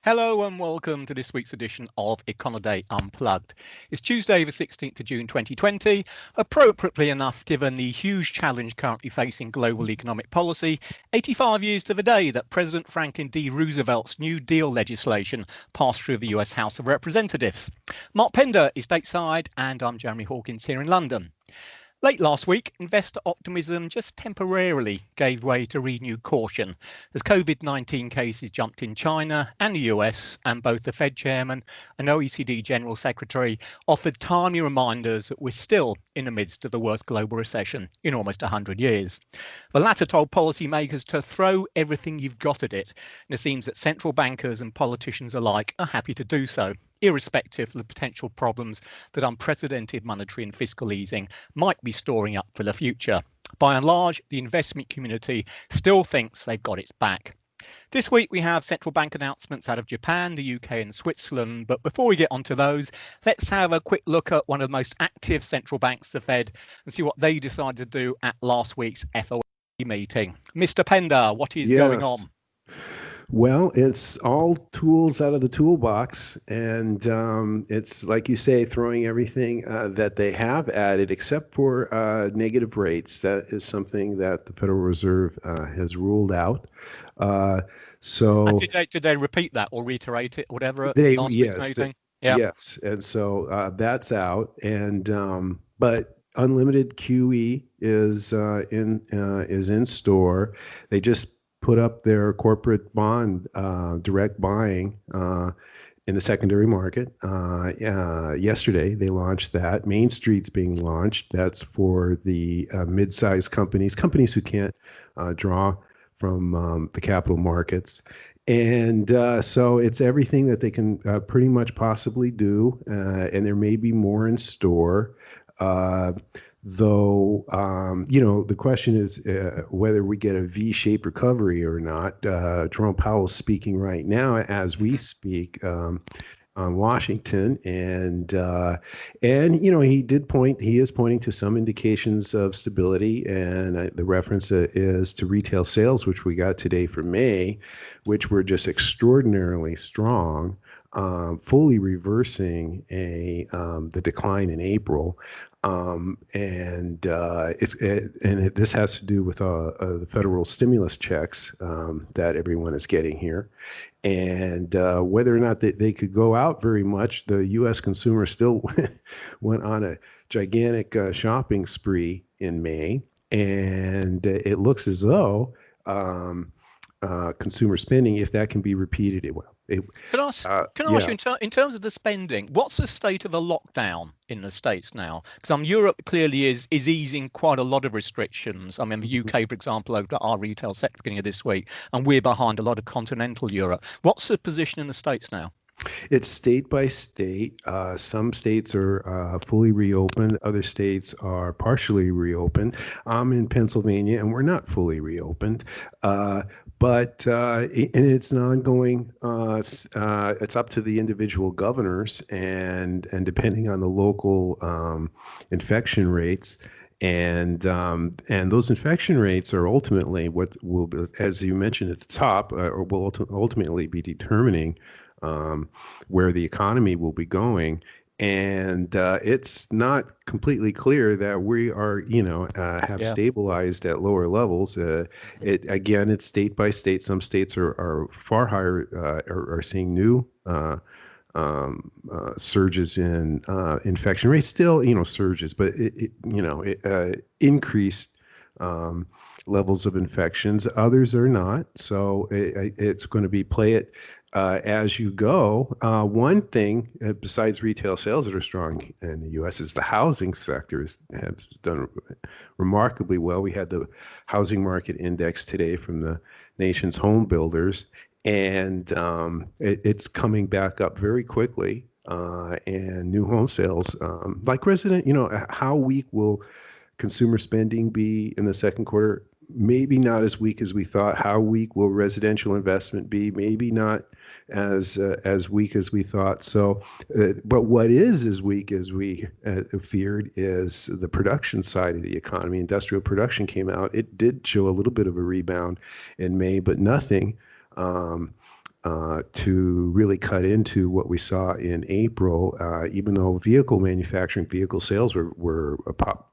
Hello and welcome to this week's edition of Econoday Unplugged. It's Tuesday, the 16th of June 2020. Appropriately enough, given the huge challenge currently facing global economic policy, 85 years to the day that President Franklin D. Roosevelt's New Deal legislation passed through the US House of Representatives. Mark Pender is stateside, and I'm Jeremy Hawkins here in London. Late last week, investor optimism just temporarily gave way to renewed caution as COVID-19 cases jumped in China and the US, and both the Fed chairman and OECD General Secretary offered timely reminders that we're still in the midst of the worst global recession in almost 100 years. The latter told policymakers to throw everything you've got at it, and it seems that central bankers and politicians alike are happy to do so, irrespective of the potential problems that unprecedented monetary and fiscal easing might be storing up for the future. By and large, the investment community still thinks they've got its back. This week we have central bank announcements out of Japan, the UK and Switzerland. But before we get onto those, let's have a quick look at one of the most active central banks, the Fed, and see what they decided to do at last week's FOMC meeting. Mr. Pender, what is going on? Well, it's all tools out of the toolbox, and it's like you say, throwing everything that they have added, except for negative rates. That is something that the Federal Reserve has ruled out. And did they repeat that or reiterate it, or whatever, at last week's meeting? Yes, and so that's out, and but unlimited QE is in store. They just put up their corporate bond direct buying in the secondary market. Yesterday, they launched that. Main Street's being launched. That's for the mid-sized companies who can't draw from the capital markets. And so it's everything that they can pretty much possibly do, and there may be more in store. Though, the question is whether we get a V-shaped recovery or not. Jerome Powell's speaking right now as we speak on Washington, and he is pointing to some indications of stability, and the reference is to retail sales, which we got today for May, which were just extraordinarily strong, fully reversing the decline in April. This has to do with the federal stimulus checks that everyone is getting here, and whether or not they could go out very much. The U.S. consumer still went on a gigantic shopping spree in May, and it looks as though consumer spending, if that can be repeated, it will. Can I ask you, in terms of the spending, what's the state of the lockdown in the States now? Because Europe clearly is easing quite a lot of restrictions. I mean, the UK, for example, opened our retail sector beginning of this week, and we're behind a lot of continental Europe. What's the position in the States now? It's state by state. Some states are fully reopened. Other states are partially reopened. I'm in Pennsylvania, and we're not fully reopened. But it's an ongoing. It's up to the individual governors, and depending on the local infection rates. And those infection rates are ultimately what will, as you mentioned at the top, or will ultimately be determining where the economy will be going. And it's not completely clear that we are, have stabilized at lower levels. It's state by state. Some states are far higher, are seeing new surges in infection rates. Still, surges, but increased levels of infections. Others are not. So it's going to be play it as you go. One thing besides retail sales that are strong in the U.S. is the housing sector has done remarkably well. We had the housing market index today from the nation's home builders, and it's coming back up very quickly. And new home sales, how weak will consumer spending be in the second quarter? Maybe not as weak as we thought. How weak will residential investment be? Maybe not as weak as we thought. So, but what is as weak as we feared is the production side of the economy. Industrial production came out. It did show a little bit of a rebound in May, but nothing to really cut into what we saw in April, even though vehicle sales were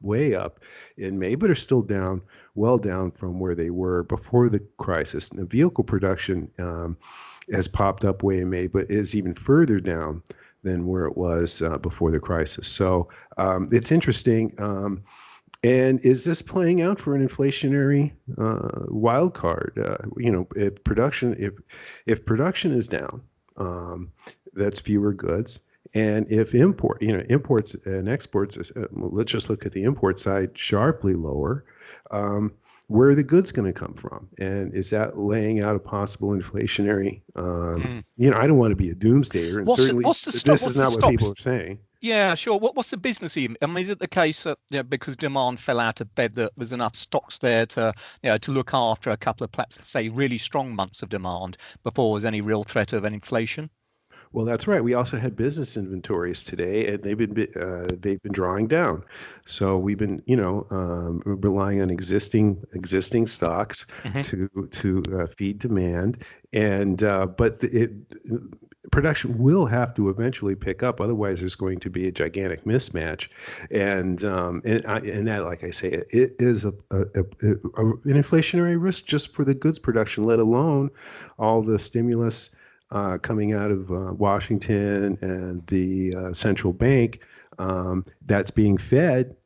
way up in May, but are still down, well down from where they were before the crisis. And the vehicle production has popped up way in May, but is even further down than where it was before the crisis. So it's interesting. And is this playing out for an inflationary wild card? If production is down, that's fewer goods. And if imports and exports, let's just look at the import side, sharply lower, where are the goods going to come from? And is that laying out a possible inflationary? I don't want to be a doomsdayer, and this is not what people are saying. Yeah, sure. What's the business even? I mean, is it the case that because demand fell out of bed, that there's enough stocks there to to look after a couple of perhaps say really strong months of demand before there's any real threat of an inflation? Well, that's right. We also had business inventories today, and they've been drawing down. So we've been relying on existing stocks to feed demand, and production will have to eventually pick up. Otherwise, there's going to be a gigantic mismatch, and that, like I say, it is an inflationary risk just for the goods production, let alone all the stimulus coming out of Washington and the central bank that's being fed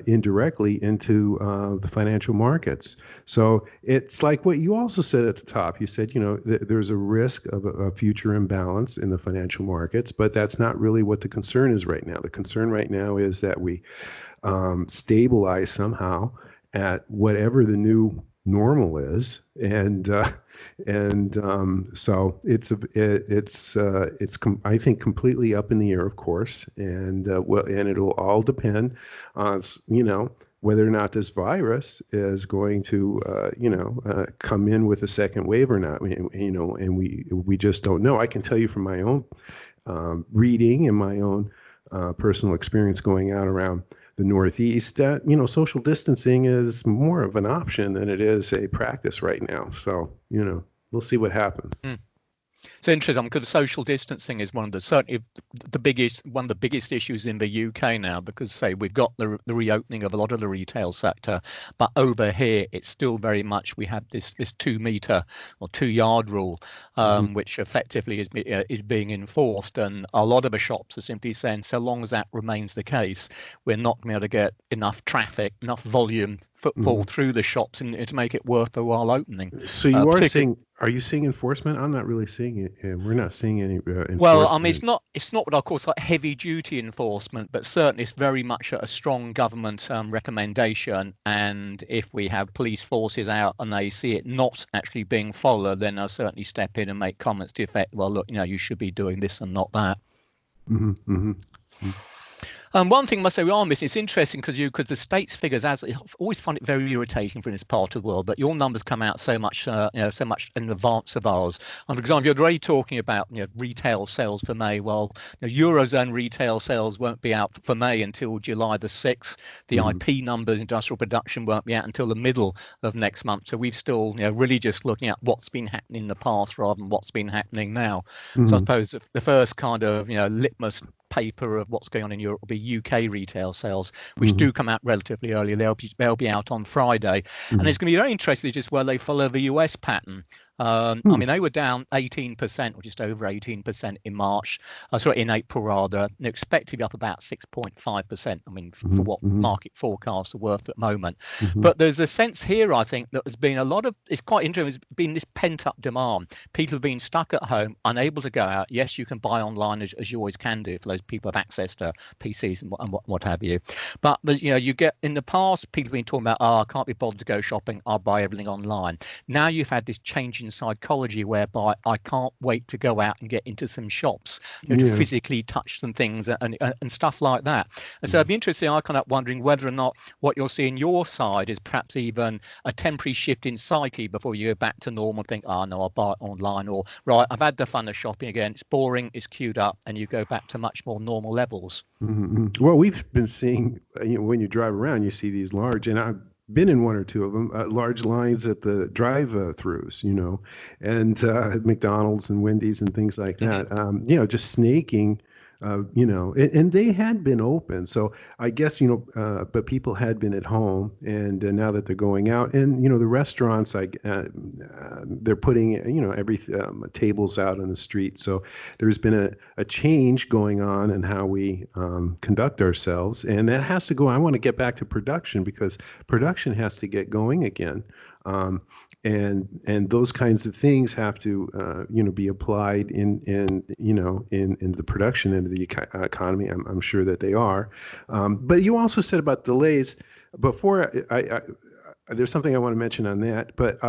indirectly into the financial markets. So it's like what you also said at the top. You said, there's a risk of a future imbalance in the financial markets, but that's not really what the concern is right now. The concern right now is that we stabilize somehow at whatever the new normal is, and so it's I think completely up in the air, of course, and it'll all depend on whether or not this virus is going to come in with a second wave or not. And we just don't know. I can tell you from my own reading and my own personal experience going out around the Northeast, that social distancing is more of an option than it is a practice right now. So we'll see what happens. It's interesting because social distancing is one of the biggest issues in the UK now, because say we've got the reopening of a lot of the retail sector, but over here it's still very much we have this 2 meter or 2 yard rule, which effectively is being enforced, and a lot of the shops are simply saying so long as that remains the case, we're not going to be able to get enough traffic, enough volume, footfall through the shops and to make it worth the while opening. So are you seeing enforcement? I'm not really seeing it. We're not seeing any enforcement. Well, I mean, it's not what I call like heavy duty enforcement, but certainly it's very much a strong government recommendation. And if we have police forces out and they see it not actually being followed, then they'll certainly step in and make comments to the effect, well, look, you should be doing this and not that. One thing I must say we are missing, it's interesting because the states figures, I always find it very irritating from this part of the world, but your numbers come out so much in advance of ours. And for example, you're already talking about retail sales for May. Well, Eurozone retail sales won't be out for May until July the 6th. The IP numbers, industrial production, won't be out until the middle of next month. So we've still really just looking at what's been happening in the past rather than what's been happening now. So I suppose the first kind of litmus paper of what's going on in Europe will be UK retail sales, which do come out relatively early. They'll be out on Friday, and it's going to be very interesting just where they follow the US pattern. I mean, they were down 18%, or just over 18% in in April rather. They're expected to be up about 6.5%. I mean, for what market forecasts are worth at the moment. But there's a sense here, I think, that there's been it's quite interesting, there's been this pent-up demand. People have been stuck at home, unable to go out. Yes, you can buy online as you always can do for those people who have access to PCs and what have you. But you get, in the past, people have been talking about, I can't be bothered to go shopping, I'll buy everything online. Now you've had this change in psychology whereby I can't wait to go out and get into some shops, to physically touch some things and stuff like that. And so it'd be interesting, I kind of wondering whether or not what you're seeing your side is perhaps even a temporary shift in psyche before you go back to normal, think, no, I'll buy it online, or right, I've had the fun of shopping again, it's boring, it's queued up, and you go back to much more normal levels. Well, we've been seeing, when you drive around, you see these large, and been in one or two of them, large lines at the drive-throughs, and McDonald's and Wendy's and things like Hmm. that. Just snaking, and they had been open. So I guess, but people had been at home, and now that they're going out, and the restaurants, they're putting, every tables out on the street. So there's been a change going on in how we conduct ourselves, and that has to go. I want to get back to production because production has to get going again. Um, and those kinds of things have to be applied in the production end of the economy. I'm sure that they are. But you also said about delays before. There's something I want to mention on that, but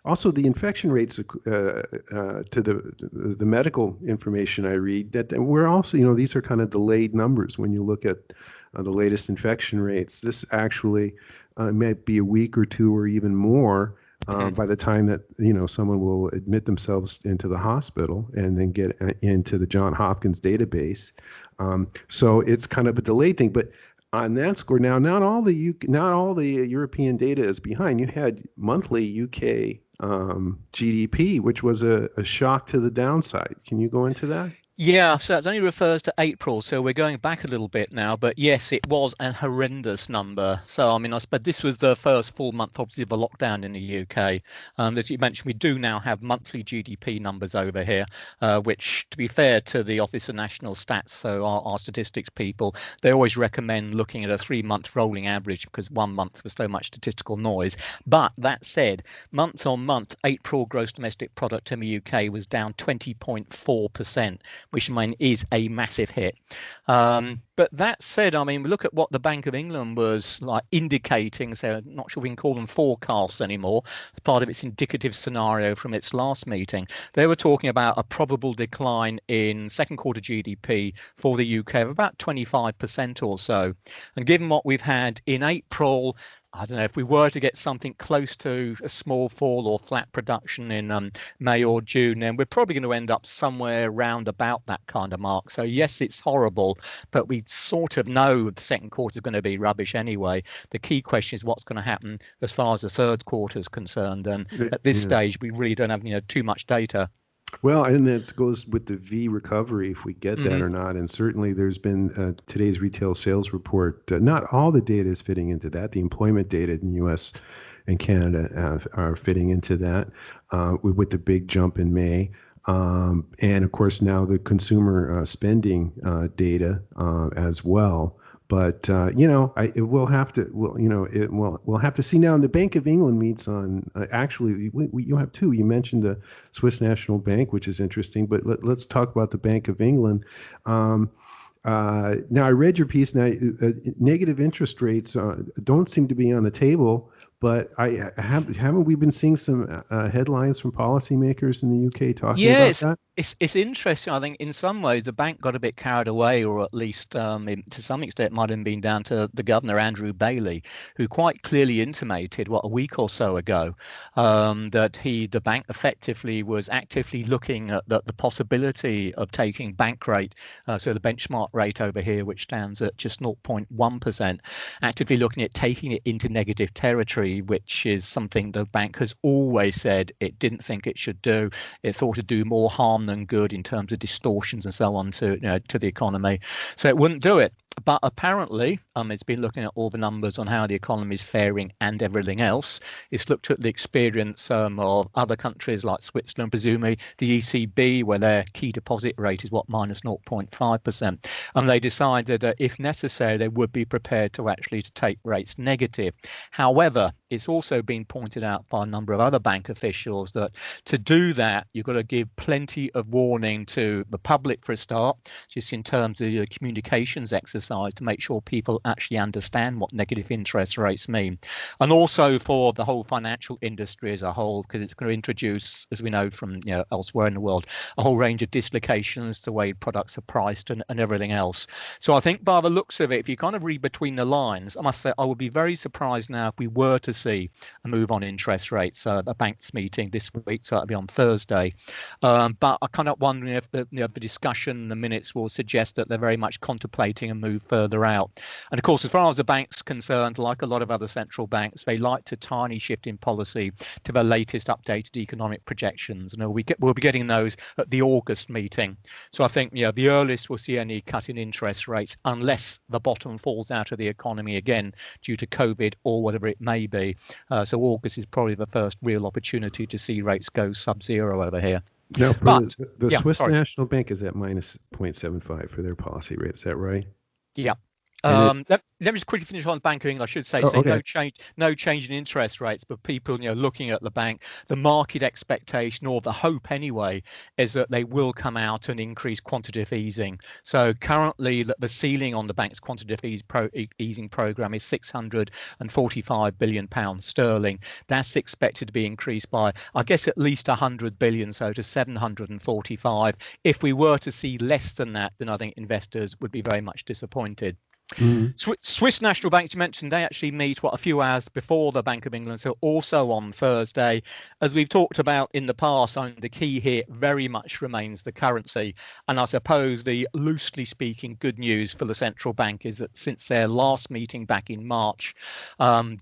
also the infection rates to the medical information I read, that we're also, these are kind of delayed numbers when you look at the latest infection rates. This actually might be a week or two or even more Hmm. by the time that someone will admit themselves into the hospital and then get into the John Hopkins database. So it's kind of a delayed thing, but on that score, now not all the European data is behind. You had monthly UK GDP, which was a shock to the downside. Can you go into that? Yeah, so it only refers to April, so we're going back a little bit now. But yes, it was a horrendous number. So I mean, I suppose this was the first full month, obviously, of a lockdown in the UK. As you mentioned, we do now have monthly GDP numbers over here, which, to be fair to the Office of National Stats, so our statistics people, they always recommend looking at a 3 month rolling average because 1 month was so much statistical noise. But that said, month on month, April gross domestic product in the UK was down 20.4%, which I mean is a massive hit. But that said, I mean, look at what the Bank of England was like indicating. So I'm not sure we can call them forecasts anymore. As part of its indicative scenario from its last meeting, they were talking about a probable decline in second quarter GDP for the UK of about 25% or so. And given what we've had in April, I don't know if we were to get something close to a small fall or flat production in May or June, then we're probably going to end up somewhere around about that kind of mark. So yes, it's horrible, but we sort of know the second quarter is going to be rubbish anyway. The key question is what's going to happen as far as the third quarter is concerned. And at this Yeah. stage, we really don't have too much data. Well, and that goes with the V recovery, if we get that Hmm. or not. And certainly there's been today's retail sales report. Not all the data is fitting into that. The employment data in the U.S. and Canada are fitting into that with the big jump in May. And of course, now the consumer spending data as well. But we'll have to, we'll have to see now. And the Bank of England meets on actually, you have two. You mentioned the Swiss National Bank, which is interesting. But let's talk about the Bank of England. Now, I read your piece. Now, negative interest rates don't seem to be on the table. But haven't we been seeing some headlines from policymakers in the UK talking Yeah, about it's that? it's interesting. I think in some ways the bank got a bit carried away, or at least to some extent it might have been down to the governor Andrew Bailey, who quite clearly intimated what a week or so ago that the bank effectively was actively looking at the possibility of taking bank rate, so the benchmark rate over here, which stands at just 0.1%, actively looking at taking it into negative territory, which is something the bank has always said it didn't think it should do. It thought it'd do more harm than good in terms of distortions and so on to the economy. So it wouldn't do it. But apparently, it's been looking at all the numbers on how the economy is faring and everything else. It's looked at the experience of other countries like Switzerland, presumably the ECB, where their key deposit rate is minus 0.5%. And they decided that if necessary, they would be prepared to actually to take rates negative. However, it's also been pointed out by a number of other bank officials that to do that, you've got to give plenty of warning to the public for a start, just in terms of your communications exercise to make sure people actually understand what negative interest rates mean. And also for the whole financial industry as a whole, because it's going to introduce, as we know from elsewhere in the world, a whole range of dislocations, the way products are priced and everything else. So I think by the looks of it, if you kind of read between the lines, I must say I would be very surprised now if we were to see a move on interest rates. The bank's meeting this week, so that'll be on Thursday. But I kind of wondering if the discussion, the minutes will suggest that they're very much contemplating a move further out. And of course, as far as the bank's concerned, like a lot of other central banks, they like to tiny shift in policy to the latest updated economic projections. And we'll be getting those at the August meeting. So I think the earliest we'll see any cut in interest rates, unless the bottom falls out of the economy again due to COVID or whatever it may be. So August is probably the first real opportunity to see rates go sub-zero over here. Now, the Swiss National Bank is at minus 0.75 for their policy rate. Is that right? Yeah. Let me just quickly finish on Bank of England. I should say, okay. no change in interest rates, but people, looking at the bank, the market expectation, or the hope anyway, is that they will come out and increase quantitative easing. So currently, the ceiling on the bank's quantitative easing program is £645 billion sterling. That's expected to be increased by, I guess, at least 100 billion, so to 745. If we were to see less than that, then I think investors would be very much disappointed. Mm-hmm. Swiss National Bank, you mentioned, they actually meet a few hours before the Bank of England, so also on Thursday. As we've talked about in the past, the key here very much remains the currency. And I suppose the loosely speaking good news for the central bank is that since their last meeting back in March,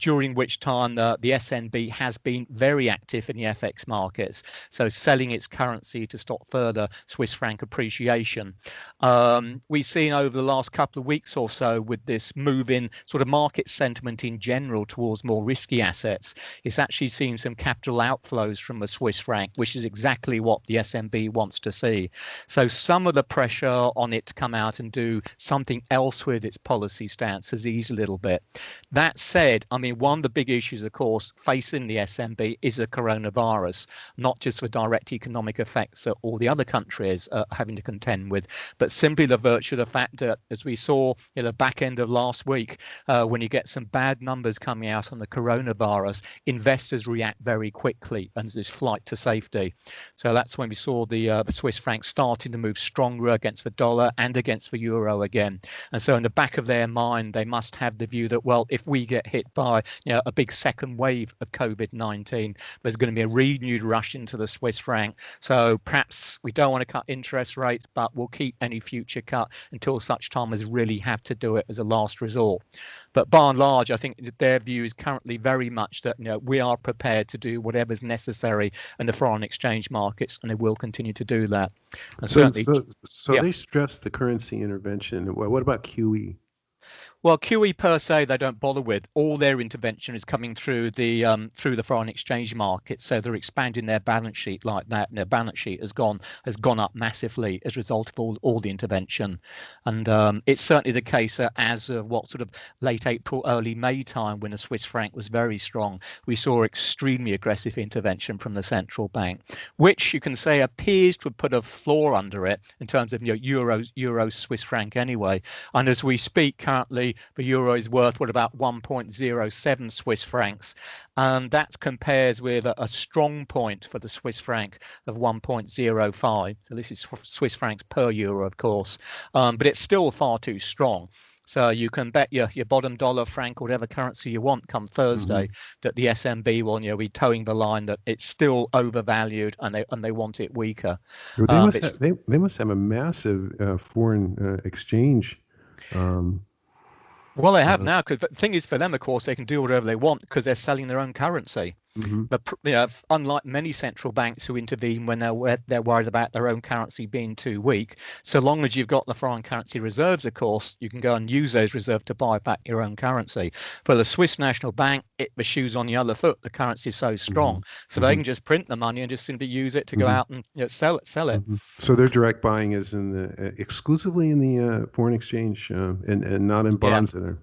during which time the SNB has been very active in the FX markets, so selling its currency to stop further Swiss franc appreciation. We've seen over the last couple of weeks or so, with this move in sort of market sentiment in general towards more risky assets, it's actually seen some capital outflows from the Swiss franc, which is exactly what the SNB wants to see. So some of the pressure on it to come out and do something else with its policy stance has eased a little bit. That said, one of the big issues, of course, facing the SNB is the coronavirus, not just the direct economic effects that all the other countries are having to contend with, but simply the virtue of the fact that, as we saw in the back end of last week, when you get some bad numbers coming out on the coronavirus, investors react very quickly and there's this flight to safety. So that's when we saw the Swiss franc starting to move stronger against the dollar and against the euro again. And so in the back of their mind, they must have the view that, well, if we get hit by a big second wave of COVID-19, there's going to be a renewed rush into the Swiss franc. So perhaps we don't want to cut interest rates, but we'll keep any future cut until such time as really have to do it as a last resort. But by and large, I think their view is currently very much that we are prepared to do whatever's necessary in the foreign exchange markets, and they will continue to do that. And so they stress the currency intervention. What about QE? Well, QE per se, they don't bother with. All their intervention is coming through the foreign exchange market. So they're expanding their balance sheet like that, and their balance sheet has gone up massively as a result of all the intervention. And it's certainly the case as of what sort of late April, early May time, when the Swiss franc was very strong, we saw extremely aggressive intervention from the central bank, which you can say appears to have put a floor under it in terms of euro Swiss franc anyway. And as we speak currently, the euro is worth about 1.07 Swiss francs, and that compares with a strong point for the Swiss franc of 1.05. So this is Swiss francs per euro, of course, but it's still far too strong. So you can bet your bottom dollar, franc, whatever currency you want come Thursday, that the SNB will be towing the line that it's still overvalued and they want it weaker. They must have a massive foreign exchange. Well, they have now, because the thing is, for them, of course, they can do whatever they want because they're selling their own currency. But unlike many central banks who intervene when they're worried about their own currency being too weak, so long as you've got the foreign currency reserves, of course, you can go and use those reserves to buy back your own currency. For the Swiss National Bank, the shoe's on the other foot. The currency is so strong, so they can just print the money and just simply use it to go out and sell it. So their direct buying is exclusively in the foreign exchange and not in bonds that are.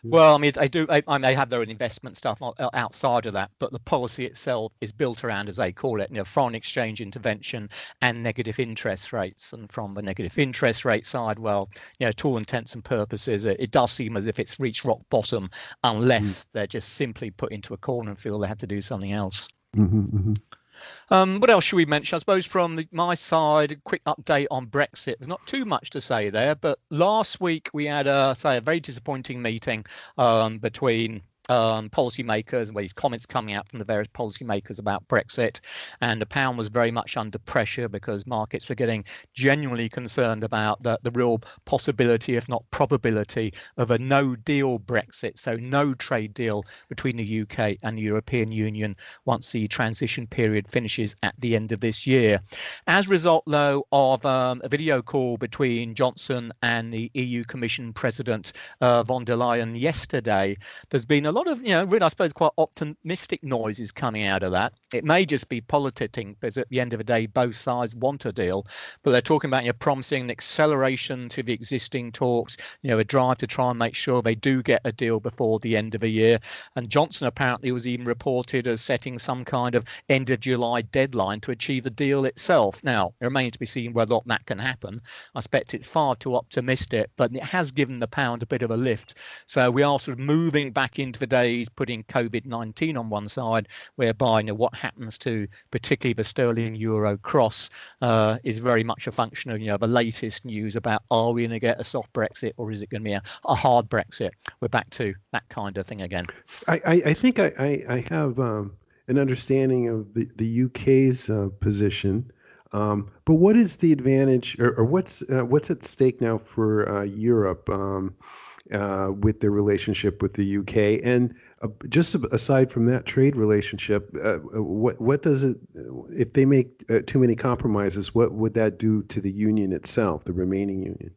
Well, they have their own investment stuff outside of that, but the policy itself is built around, as they call it, foreign exchange intervention and negative interest rates. And from the negative interest rate side, well, to all intents and purposes, it does seem as if it's reached rock bottom, unless they're just simply put into a corner and feel they have to do something else. What else should we mention? I suppose from my side, a quick update on Brexit. There's not too much to say there, but last week we had a very disappointing meeting between policymakers, where these comments coming out from the various policymakers about Brexit, and the pound was very much under pressure because markets were getting genuinely concerned about the real possibility, if not probability, of a no-deal Brexit, so no trade deal between the UK and the European Union once the transition period finishes at the end of this year. As a result, though, of a video call between Johnson and the EU Commission President von der Leyen yesterday, there's been a lot of, really, I suppose, quite optimistic noises coming out of that. It may just be politicking, because at the end of the day, both sides want a deal, but they're talking about promising an acceleration to the existing talks, a drive to try and make sure they do get a deal before the end of the year. And Johnson apparently was even reported as setting some kind of end of July deadline to achieve the deal itself. Now, it remains to be seen whether or not that can happen. I expect it's far too optimistic, but it has given the pound a bit of a lift. So we are sort of moving back into the days, putting COVID-19 on one side, whereby what happens to particularly the sterling euro cross is very much a function of the latest news about, are we going to get a soft Brexit, or is it going to be a hard Brexit? We're back to that kind of thing again. I think I have an understanding of the UK's position. But what is the advantage, or what's at stake now for Europe with their relationship with the UK? And just aside from that trade relationship, what does it, if they make too many compromises, what would that do to the union itself, the remaining union?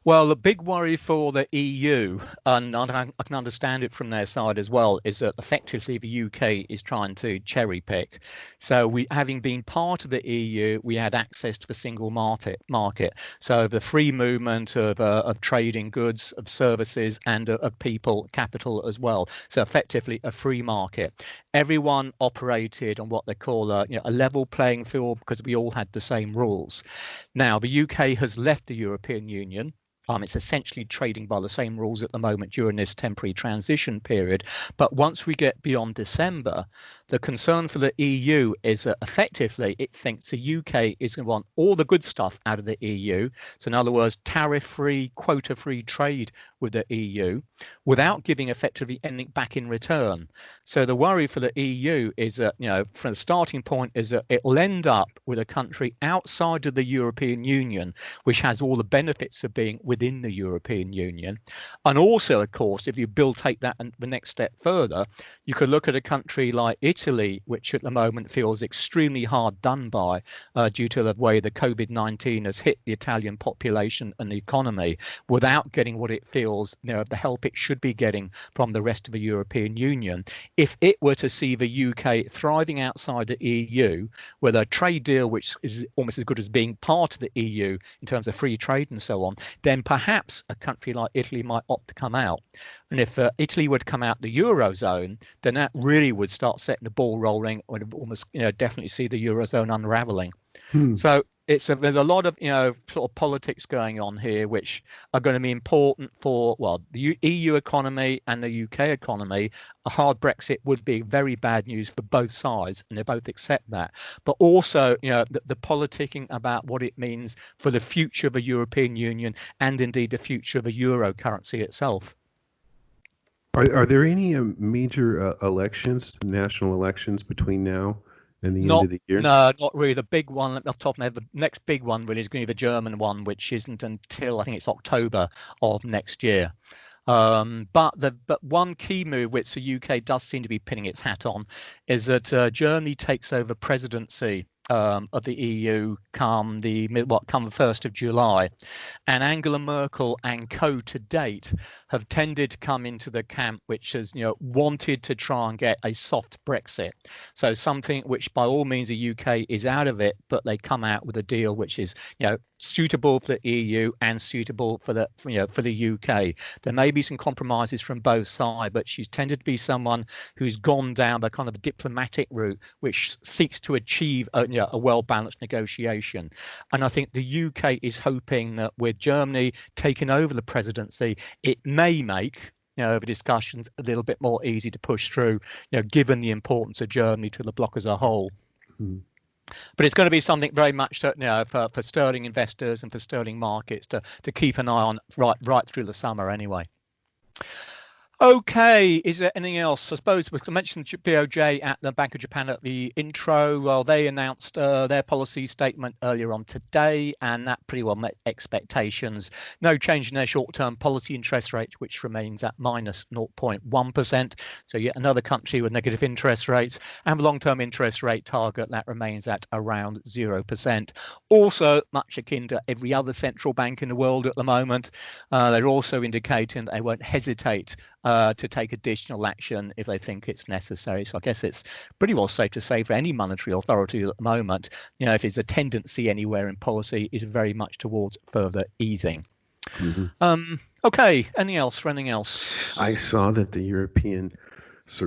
Well, the big worry for the EU, and I can understand it from their side as well, is that effectively the UK is trying to cherry pick. So having been part of the EU, we had access to the single market. So the free movement of trading goods, of services, and of people, capital as well. So effectively a free market. Everyone operated on what they call a level playing field, because we all had the same rules. Now, the UK has left the European Union. It's essentially trading by the same rules at the moment during this temporary transition period. But once we get beyond December, the concern for the EU is that effectively it thinks the UK is going to want all the good stuff out of the EU. So in other words, tariff-free, quota-free trade with the EU without giving effectively anything back in return. So the worry for the EU is that, from the starting point, is that it'll end up with a country outside of the European Union, which has all the benefits of being within the European Union. And also, of course, if you take that and the next step further, you could look at a country like Italy, which at the moment feels extremely hard done by due to the way the COVID-19 has hit the Italian population and the economy, without getting what it feels, the help it should be getting from the rest of the European Union. If it were to see the UK thriving outside the EU with a trade deal which is almost as good as being part of the EU in terms of free trade and so on, then perhaps a country like Italy might opt to come out. And if Italy would come out the Eurozone, then that really would start setting the ball rolling, or almost definitely see the Eurozone unraveling. So there's a lot of sort of politics going on here, which are going to be important for the EU economy and the UK economy. A hard Brexit would be very bad news for both sides, and they both accept that. But also, the politicking about what it means for the future of the European Union, and indeed the future of the euro currency itself. Are there any major elections, national elections, between now and the end of the year? No, not really. The big one off the top of my head, the next big one really is going to be the German one, which isn't until I think it's October of next year. But one key move which the UK does seem to be pinning its hat on is that Germany takes over presidency of the EU come the 1st of July, and Angela Merkel and co to date have tended to come into the camp which has wanted to try and get a soft Brexit, so something which by all means the UK is out of it, but they come out with a deal which is suitable for the EU and suitable for the UK. There may be some compromises from both sides, but she's tended to be someone who's gone down the kind of diplomatic route, which seeks to achieve a well-balanced negotiation. And I think the UK is hoping that with Germany taking over the presidency, it may make the discussions a little bit more easy to push through, given the importance of Germany to the bloc as a whole. But it's going to be something very much for sterling investors and for sterling markets to keep an eye on right through the summer anyway. Okay, is there anything else? I suppose we mentioned BOJ at the Bank of Japan at the intro. Well, they announced their policy statement earlier on today, and that pretty well met expectations. No change in their short-term policy interest rate, which remains at minus 0.1%. So yet another country with negative interest rates, and the long-term interest rate target that remains at around 0%. Also, much akin to every other central bank in the world at the moment, they're also indicating that they won't hesitate to take additional action if they think it's necessary. So I guess it's pretty well safe to say for any monetary authority at the moment, if there's a tendency anywhere in policy, is very much towards further easing. Okay, anything else for anything else? I saw that the European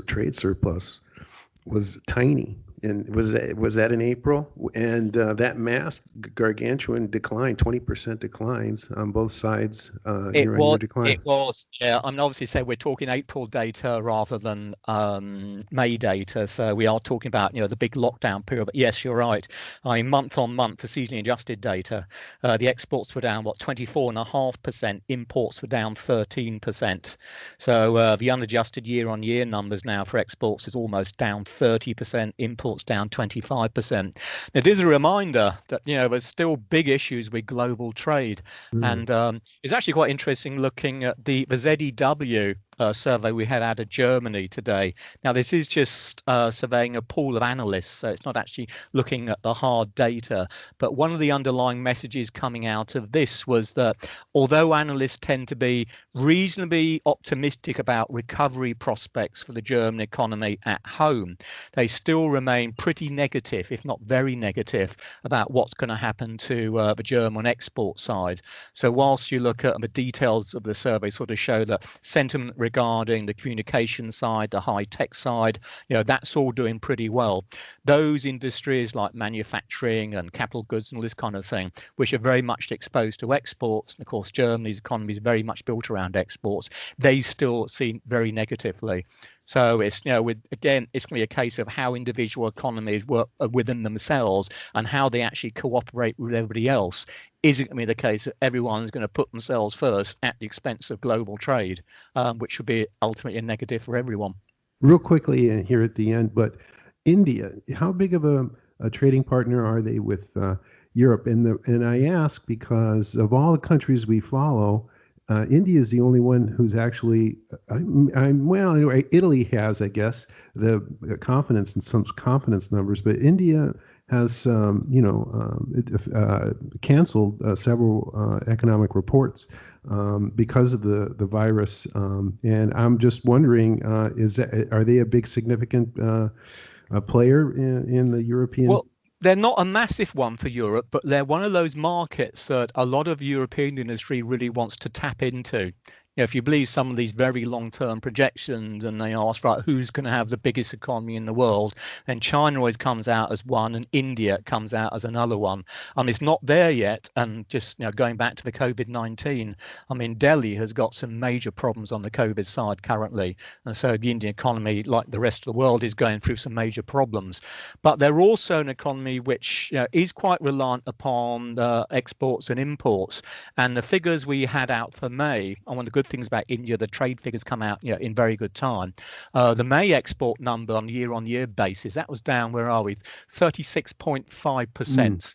trade surplus was tiny. And was that in April? And that masked gargantuan decline, 20% declines on both sides, year-on-year decline. It was, yeah. I mean, obviously, say we're talking April data rather than May data. So we are talking about, the big lockdown period. But yes, you're right. I mean, month on month, the seasonally adjusted data, the exports were down, 24.5%. Imports were down 13%. So the unadjusted year-on-year numbers now for exports is almost down 30%. Imports down 25%. It is a reminder that there's still big issues with global trade, and it's actually quite interesting looking at the ZEW survey we had out of Germany today. Now, this is just surveying a pool of analysts, so it's not actually looking at the hard data. But one of the underlying messages coming out of this was that although analysts tend to be reasonably optimistic about recovery prospects for the German economy at home, they still remain pretty negative, if not very negative, about what's going to happen to the German export side. So whilst you look at the details of the survey sort of show that sentiment regarding the communication side, the high tech side, that's all doing pretty well. Those industries like manufacturing and capital goods and all this kind of thing, which are very much exposed to exports, and of course Germany's economy is very much built around exports, they still see very negatively. So it's, it's going to be a case of how individual economies work within themselves and how they actually cooperate with everybody else. Is it going to be the case that everyone's going to put themselves first at the expense of global trade, which would be ultimately a negative for everyone? Real quickly here at the end, but India, how big of a trading partner are they with Europe? And I ask because of all the countries we follow, India is the only one who's actually, anyway, Italy has, I guess, the confidence and some confidence numbers, but India has, canceled several economic reports because of the virus. And I'm just wondering, are they a big significant player in the European? Well, they're not a massive one for Europe, but they're one of those markets that a lot of European industry really wants to tap into. If you believe some of these very long-term projections and they ask, right, who's going to have the biggest economy in the world, then China always comes out as one and India comes out as another one. It's not there yet. And just going back to the COVID-19, Delhi has got some major problems on the COVID side currently. And so the Indian economy, like the rest of the world, is going through some major problems. But they're also an economy which is quite reliant upon exports and imports. And the figures we had out for May, and one of the good things about India, the trade figures come out in very good time. The May export number on a year-on-year basis, that was down, where are we, 36.5%.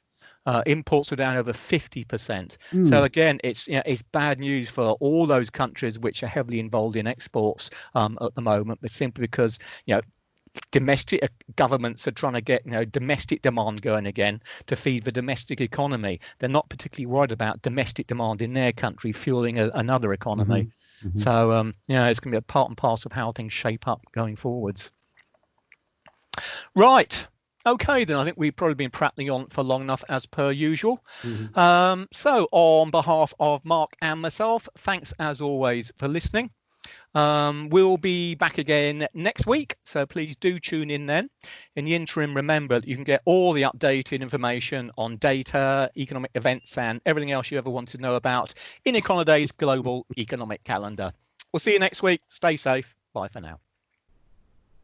Imports are down over 50%. So again, it's bad news for all those countries which are heavily involved in exports at the moment, but simply because domestic governments are trying to get domestic demand going again to feed the domestic economy. They're not particularly worried about domestic demand in their country fueling another economy. So it's going to be a part and parcel of how things shape up going forwards. Right. Okay, then I think we've probably been prattling on for long enough as per usual. So on behalf of Mark and myself, thanks as always for listening. We'll be back again next week, so please do tune in then. In the interim, remember that you can get all the updated information on data, economic events, and everything else you ever want to know about in Econoday's global economic calendar. We'll see you next week. Stay safe. Bye for now.